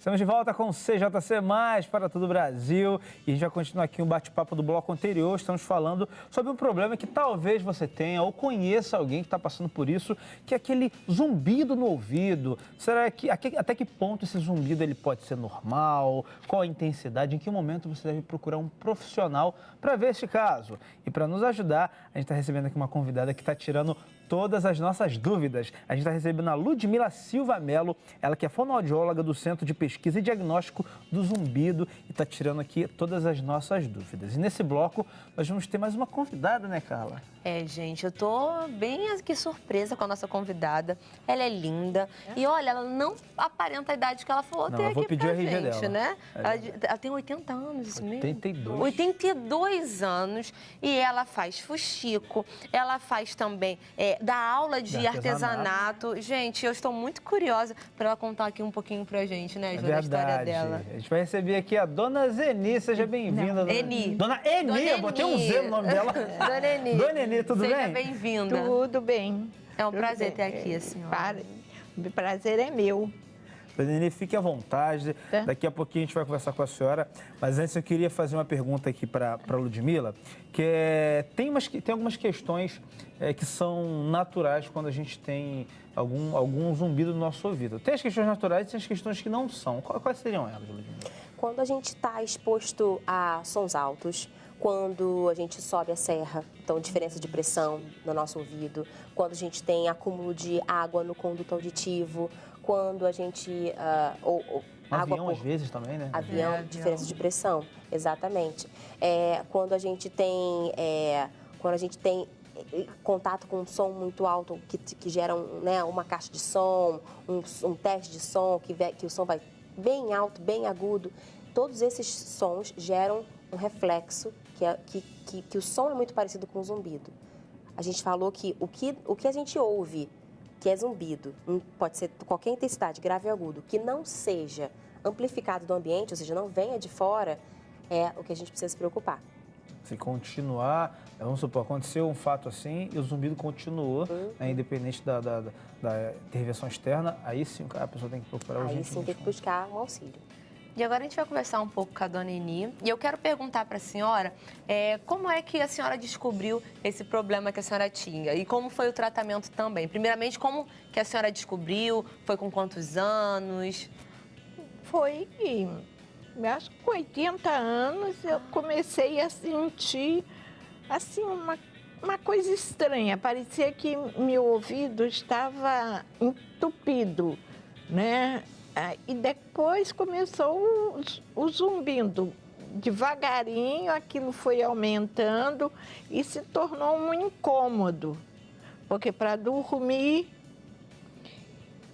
Estamos de volta com o CJC+, para todo o Brasil. E a gente vai continuar aqui um bate-papo do bloco anterior. Estamos falando sobre um problema que talvez você tenha ou conheça alguém que está passando por isso, que é aquele zumbido no ouvido. Será que até que ponto esse zumbido ele pode ser normal? Qual a intensidade? Em que momento você deve procurar um profissional para ver esse caso? E para nos ajudar, a gente está recebendo aqui uma convidada que está tirando todas as nossas dúvidas. A gente está recebendo a Ludmila Silva Mello, ela que é fonoaudióloga do Centro de Pesquisa e Diagnóstico do Zumbido e está tirando aqui todas as nossas dúvidas. E nesse bloco nós vamos ter mais uma convidada, né, Carla? Gente, eu tô bem aqui surpresa com a nossa convidada. Ela é linda e olha, ela não aparenta a idade que ela falou ter aqui pra gente, né? Ela tem 80 anos, isso mesmo? 82. 82 anos e ela faz fuxico, ela faz também, dá aula de artesanato. Gente, eu estou muito curiosa para ela contar aqui um pouquinho pra gente, né, Ju, da história dela. A gente vai receber aqui a Dona Zeni, seja bem-vinda. Eni. Dona Eni, eu botei um Z no nome dela. Dona Eni. Dona Eni, tudo bem? Seja bem-vinda. Tudo bem. É um prazer ter aqui a senhora. O prazer é meu. Dona Eni, fique à vontade. Daqui a pouquinho a gente vai conversar com a senhora. Mas antes eu queria fazer uma pergunta aqui para a Ludmila, que tem algumas questões que são naturais quando a gente tem algum zumbido no nosso ouvido. Tem as questões naturais e tem as questões que não são. Quais seriam elas, Ludmila? Quando a gente está exposto a sons altos, quando a gente sobe a serra, então diferença de pressão no nosso ouvido, quando a gente tem acúmulo de água no conduto auditivo, quando a gente... Avião às vezes também, né? Avião, diferença de pressão, exatamente. Quando a gente tem contato com um som muito alto que gera uma caixa de som, um teste de som, que o som vai bem alto, bem agudo, todos esses sons geram um reflexo, que o som é muito parecido com o zumbido. A gente falou que o que a gente ouve, que é zumbido, pode ser qualquer intensidade, grave ou agudo, que não seja amplificado do ambiente, ou seja, não venha de fora, é o que a gente precisa se preocupar. Se continuar, vamos supor, aconteceu um fato assim e o zumbido continuou, independente da intervenção externa, aí sim a pessoa tem que procurar urgentemente. Aí sim tem que buscar um auxílio. E agora a gente vai conversar um pouco com a Dona Eni. E eu quero perguntar para a senhora como é que a senhora descobriu esse problema que a senhora tinha e como foi o tratamento também. Primeiramente, como que a senhora descobriu? Foi com quantos anos? Foi, acho que com 80 anos eu comecei a sentir assim uma coisa estranha. Parecia que meu ouvido estava entupido, né? E depois começou o zumbido. Devagarinho aquilo foi aumentando e se tornou um incômodo. Porque para dormir,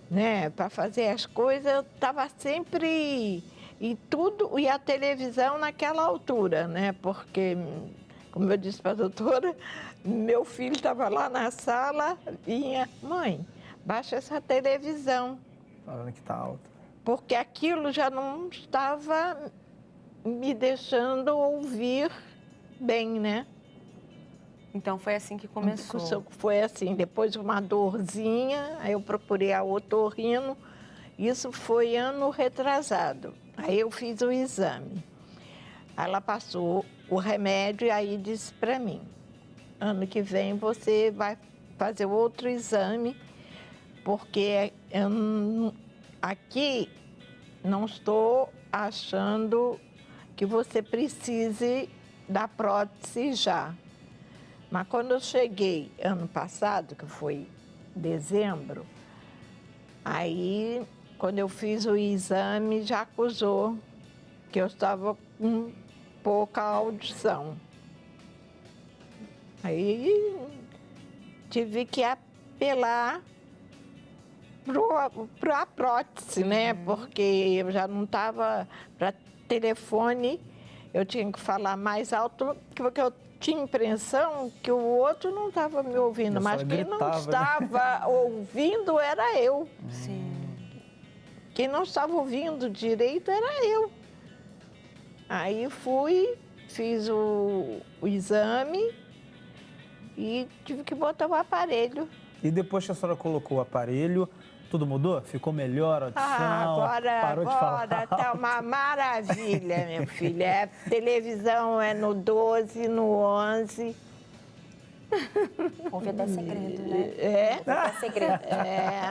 né, para fazer as coisas, eu estava sempre... E a televisão naquela altura, né? Porque, como eu disse para a doutora, meu filho estava lá na sala, vinha, mãe, baixa essa televisão. Falando que está alto. Porque aquilo já não estava me deixando ouvir bem, né? Então foi assim que começou? Foi assim, depois uma dorzinha, aí eu procurei a otorrino, isso foi ano retrasado. Aí eu fiz o exame. Ela passou o remédio e aí disse para mim, ano que vem você vai fazer outro exame, porque aqui não estou achando que você precise da prótese já. Mas quando eu cheguei ano passado, que foi dezembro, aí quando eu fiz o exame já acusou que eu estava com pouca audição. Aí tive que apelar para a prótese, né? Porque eu já não estava para telefone, eu tinha que falar mais alto, porque eu tinha a impressão que o outro não estava me ouvindo, mas quem não estava ouvindo era eu. Sim. Quem não estava ouvindo direito era eu. Aí fiz o exame e tive que botar o aparelho. E depois que a senhora colocou o aparelho, Tudo mudou? Ficou melhor a audição? Parou de falar? Agora tá uma maravilha, meu filho. Televisão é no 12, no 11. Houve até segredo, né? É? Até segredo.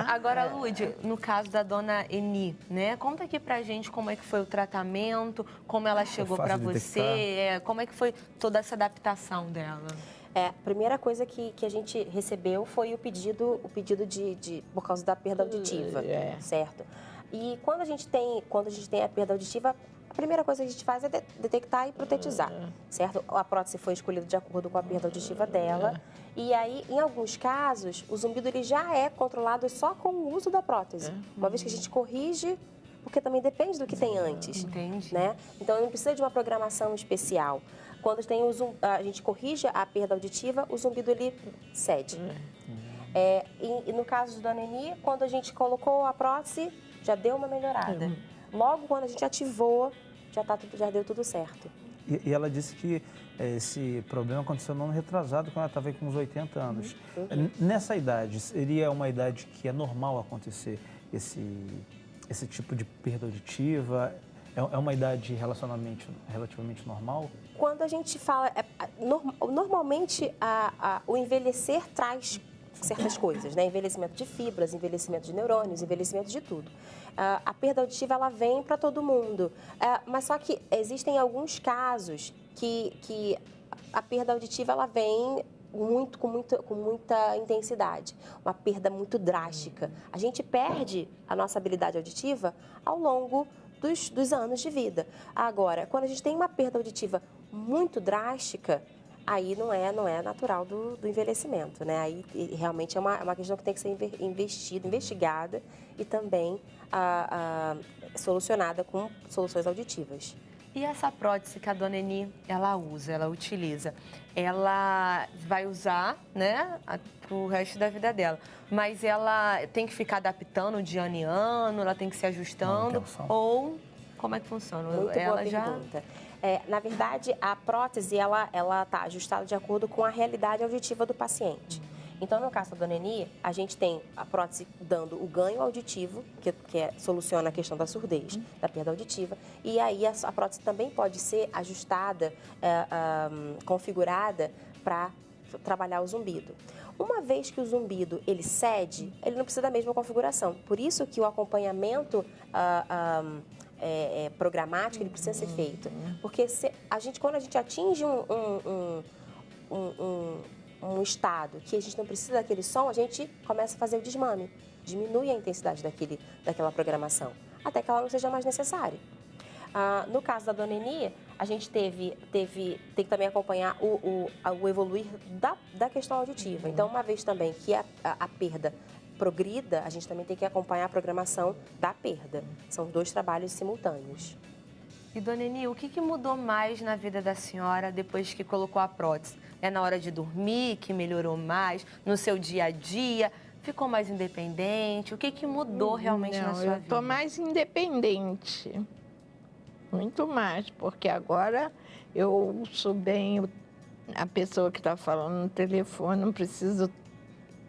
Agora, Lud, no caso da dona Eni, né? Conta aqui pra gente como é que foi o tratamento, como ela chegou pra você, como é que foi toda essa adaptação dela. A primeira coisa que a gente recebeu foi o pedido por causa da perda auditiva, certo? E quando a gente tem a perda auditiva, a primeira coisa que a gente faz é detectar e protetizar, certo? A prótese foi escolhida de acordo com a perda auditiva dela. E aí, em alguns casos, o zumbido ele já é controlado só com o uso da prótese. Uma vez que a gente corrige, porque também depende do que tem antes. Entendi. Né? Então, não precisa de uma programação especial. Quando a gente corrige a perda auditiva, o zumbido ele cede. E no caso de Dona Eni, quando a gente colocou a prótese, já deu uma melhorada. Logo quando a gente ativou, já deu tudo certo. E ela disse que esse problema aconteceu no ano retrasado, quando ela estava com uns 80 anos. Nessa idade, seria uma idade que é normal acontecer esse tipo de perda auditiva? É uma idade relativamente normal? Quando a gente fala... normalmente, o envelhecer traz certas coisas, né? Envelhecimento de fibras, envelhecimento de neurônios, envelhecimento de tudo. A perda auditiva, ela vem para todo mundo. Mas só que existem alguns casos que a perda auditiva, ela vem com muita intensidade, uma perda muito drástica. A gente perde a nossa habilidade auditiva ao longo dos anos de vida. Agora, quando a gente tem uma perda auditiva muito drástica, aí não é natural do envelhecimento, né? Aí realmente é uma questão que tem que ser investigada e também solucionada com soluções auditivas. E essa prótese que a dona Eni, ela utiliza, ela vai usar, né, pro resto da vida dela. Mas ela tem que ficar adaptando de ano em ano, ela tem que se ajustando, ou como é que funciona? Muito boa pergunta. Na verdade, a prótese, ela está ajustada de acordo com a realidade auditiva do paciente. Então, no caso da dona Eni, a gente tem a prótese dando o ganho auditivo, que soluciona a questão da surdez, da perda auditiva. E aí, a prótese também pode ser ajustada, configurada para trabalhar o zumbido. Uma vez que o zumbido, ele cede, ele não precisa da mesma configuração. Por isso que o acompanhamento programático, ele precisa ser feito. Porque quando a gente atinge um estado que a gente não precisa daquele som, a gente começa a fazer o desmame, diminui a intensidade daquela programação, até que ela não seja mais necessária. No caso da dona Eni, a gente tem que também acompanhar o evoluir da questão auditiva. Então, uma vez também que a perda progrida, a gente também tem que acompanhar a programação da perda. São dois trabalhos simultâneos. E, dona Eni, o que mudou mais na vida da senhora depois que colocou a prótese? É na hora de dormir que melhorou mais? No seu dia a dia? Ficou mais independente? O que mudou realmente na sua vida? Eu estou mais independente. Muito mais, porque agora eu ouço bem a pessoa que está falando no telefone, não preciso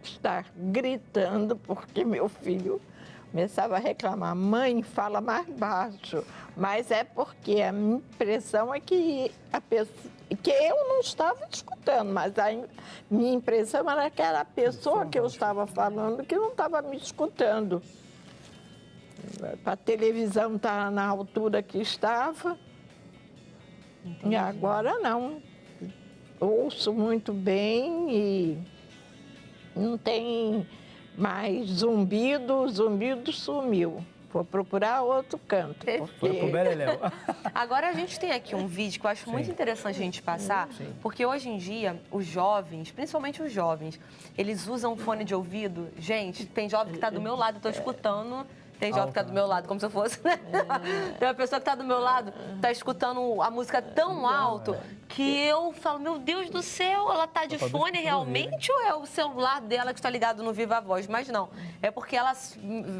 estar gritando, porque meu filho começava a reclamar, mãe, fala mais baixo. Mas é porque a minha impressão é que que eu não estava escutando, mas a minha impressão era que era a pessoa que eu estava falando que não estava me escutando. A televisão está na altura que estava. Entendi. E agora não. Ouço muito bem e não tem mais zumbido, o zumbido sumiu. Vou procurar outro canto. Foi pro Beleléu. Agora a gente tem aqui um vídeo que eu acho muito interessante a gente passar, porque hoje em dia os jovens, principalmente os jovens, eles usam fone de ouvido. Gente, tem jovem que está do meu lado, eu estou escutando. Tem jovem que está do meu lado, como se eu fosse, né? Tem uma pessoa que está do meu lado, está escutando a música tão alto que eu falo, meu Deus do céu, ela está de fone realmente ou é o celular dela que está ligado no Viva Voz? Mas não, é porque ela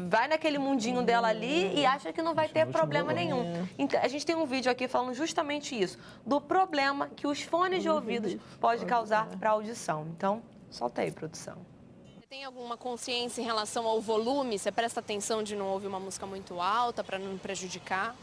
vai naquele mundinho dela ali e acha que não vai ter problema nenhum. Então, a gente tem um vídeo aqui falando justamente isso, do problema que os fones de ouvidos podem causar para a audição. Então, solta aí, produção. tem alguma consciência em relação ao volume? Você presta atenção de não ouvir uma música muito alta para não prejudicar?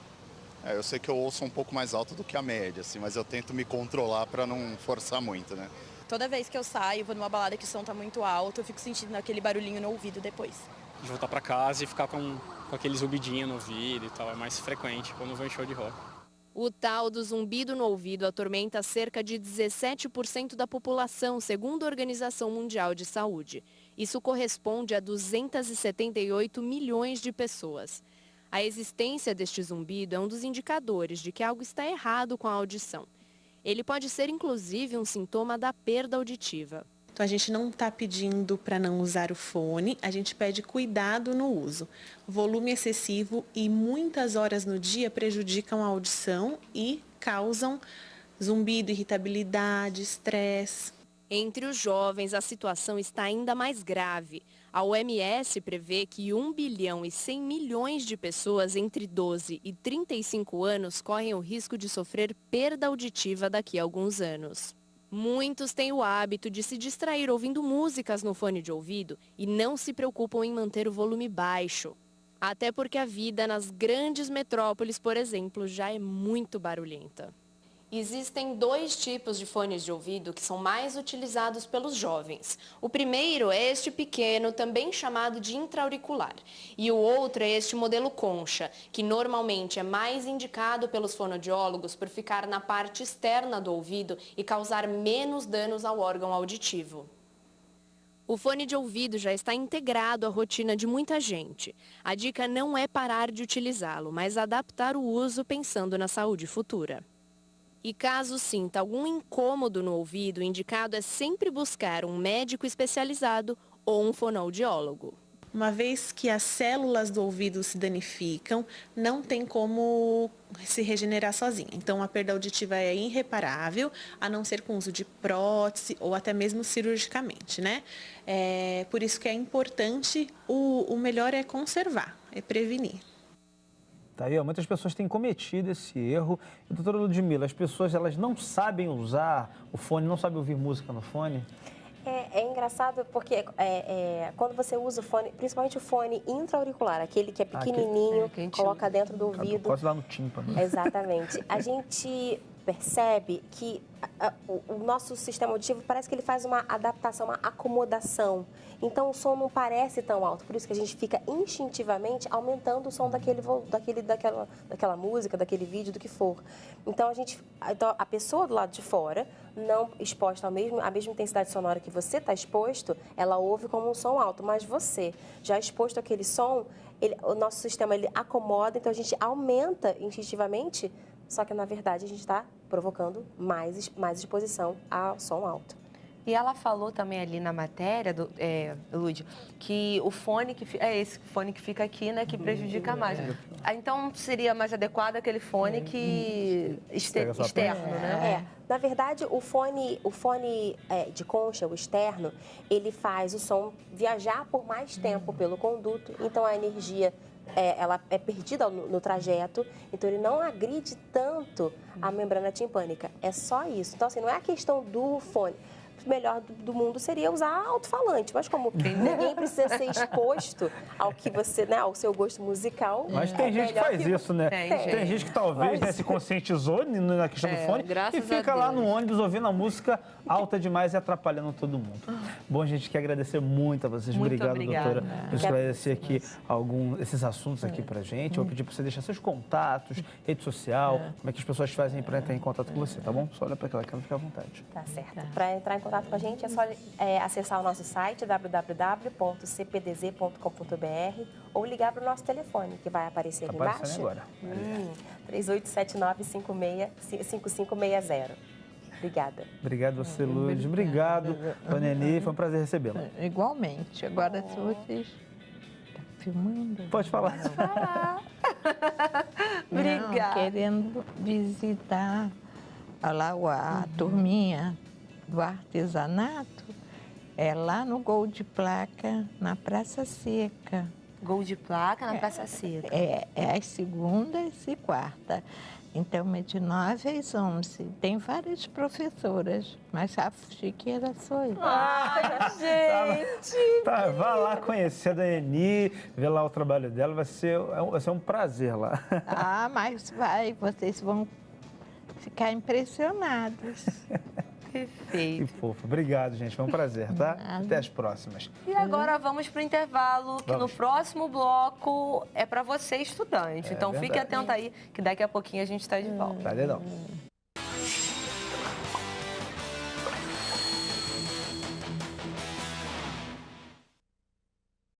Eu sei que eu ouço um pouco mais alto do que a média, assim, mas eu tento me controlar para não forçar muito, né? Toda vez que eu saio, vou numa balada que o som tá muito alto, eu fico sentindo aquele barulhinho no ouvido depois. De voltar para casa e ficar com aquele zumbidinho no ouvido e tal, é mais frequente quando vou em show de rock. O tal do zumbido no ouvido atormenta cerca de 17% da população, segundo a Organização Mundial de Saúde. Isso corresponde a 278 milhões de pessoas. A existência deste zumbido é um dos indicadores de que algo está errado com a audição. Ele pode ser, inclusive, um sintoma da perda auditiva. Então, a gente não está pedindo para não usar o fone, a gente pede cuidado no uso. Volume excessivo e muitas horas no dia prejudicam a audição e causam zumbido, irritabilidade, estresse. Entre os jovens, a situação está ainda mais grave. A OMS prevê que 1 bilhão e 100 milhões de pessoas entre 12 e 35 anos correm o risco de sofrer perda auditiva daqui a alguns anos. Muitos têm o hábito de se distrair ouvindo músicas no fone de ouvido e não se preocupam em manter o volume baixo. Até porque a vida nas grandes metrópoles, por exemplo, já é muito barulhenta. Existem 2 tipos de fones de ouvido que são mais utilizados pelos jovens. O primeiro é este pequeno, também chamado de intra-auricular. E o outro é este modelo concha, que normalmente é mais indicado pelos fonoaudiólogos por ficar na parte externa do ouvido e causar menos danos ao órgão auditivo. O fone de ouvido já está integrado à rotina de muita gente. A dica não é parar de utilizá-lo, mas adaptar o uso pensando na saúde futura. E caso sinta algum incômodo no ouvido, o indicado é sempre buscar um médico especializado ou um fonoaudiólogo. Uma vez que as células do ouvido se danificam, não tem como se regenerar sozinha. Então, a perda auditiva é irreparável, a não ser com uso de prótese ou até mesmo cirurgicamente, né? Por isso que é importante, o melhor é conservar, é prevenir. Tá aí, ó, muitas pessoas têm cometido esse erro. E, doutora Ludmila, as pessoas elas não sabem usar o fone, não sabem ouvir música no fone? É engraçado porque quando você usa o fone, principalmente o fone intra-auricular, aquele que é pequenininho, coloca dentro do ouvido. Quase lá no tímpano. Exatamente. A gente percebe que o nosso sistema auditivo parece que ele faz uma adaptação, uma acomodação. Então, o som não parece tão alto. Por isso que a gente fica instintivamente aumentando o som daquela música, daquele vídeo, do que for. Então, a pessoa do lado de fora, não exposta à mesma intensidade sonora que você está exposto, ela ouve como um som alto. Mas você, já exposto àquele som, o nosso sistema ele acomoda, então a gente aumenta instintivamente, só que, na verdade, a gente está provocando mais exposição ao som alto. E ela falou também ali na matéria, Lud, que o fone esse fone que fica aqui, né, que prejudica mais. Então, seria mais adequado aquele fone que externo, né? Na verdade, o fone de concha, o externo, ele faz o som viajar por mais tempo pelo conduto, então a energia ela é perdida no trajeto, então ele não agride tanto a membrana timpânica. É só isso. Então, assim, não é a questão do fone. O melhor do mundo seria usar alto-falante, mas como ninguém precisa ser exposto ao que você, né, ao seu gosto musical. Mas tem gente que faz isso, né? Tem gente que talvez se conscientizou na questão do fone e fica lá no ônibus ouvindo a música alta demais e atrapalhando todo mundo. Bom, a gente quer agradecer muito a vocês. Obrigado, doutora, por esclarecer aqui esses assuntos aqui pra gente. Eu vou pedir pra você deixar seus contatos, rede social, como é que as pessoas fazem pra entrar em contato com você, tá bom? Só olha pra aquela câmera e fica à vontade. Tá certo. Pra entrar em contato com a gente é só acessar o nosso site www.cpdz.com.br ou ligar para o nosso telefone, que vai aparecer aqui embaixo. Agora. 3879-5560. Obrigada. Obrigado você, Lud. Obrigado, Dona Eni. Foi um prazer recebê-la. Igualmente. Agora, se vocês... Tá filmando? Pode falar. Obrigada. Querendo visitar lá a turminha do artesanato, é lá no Gol de Placa, na Praça Seca. Gol de placa na Praça Seca. É às segundas e quarta. Então, é de 9 às 11. Tem várias professoras, mas a chiqueira sou eu. Ai, gente! Tá, vá lá conhecer a Daiane, ver lá o trabalho dela, vai ser um prazer lá. Ah, mas vocês vão ficar impressionados. Que Perfeito. fofo. Obrigado, gente. Foi um prazer, tá? Nada. Até as próximas. E agora vamos para o intervalo, que no Vamos. próximo bloco é para você, estudante. Então fique verdade. atento aí, que daqui a pouquinho a gente está de volta. Tá, dedão.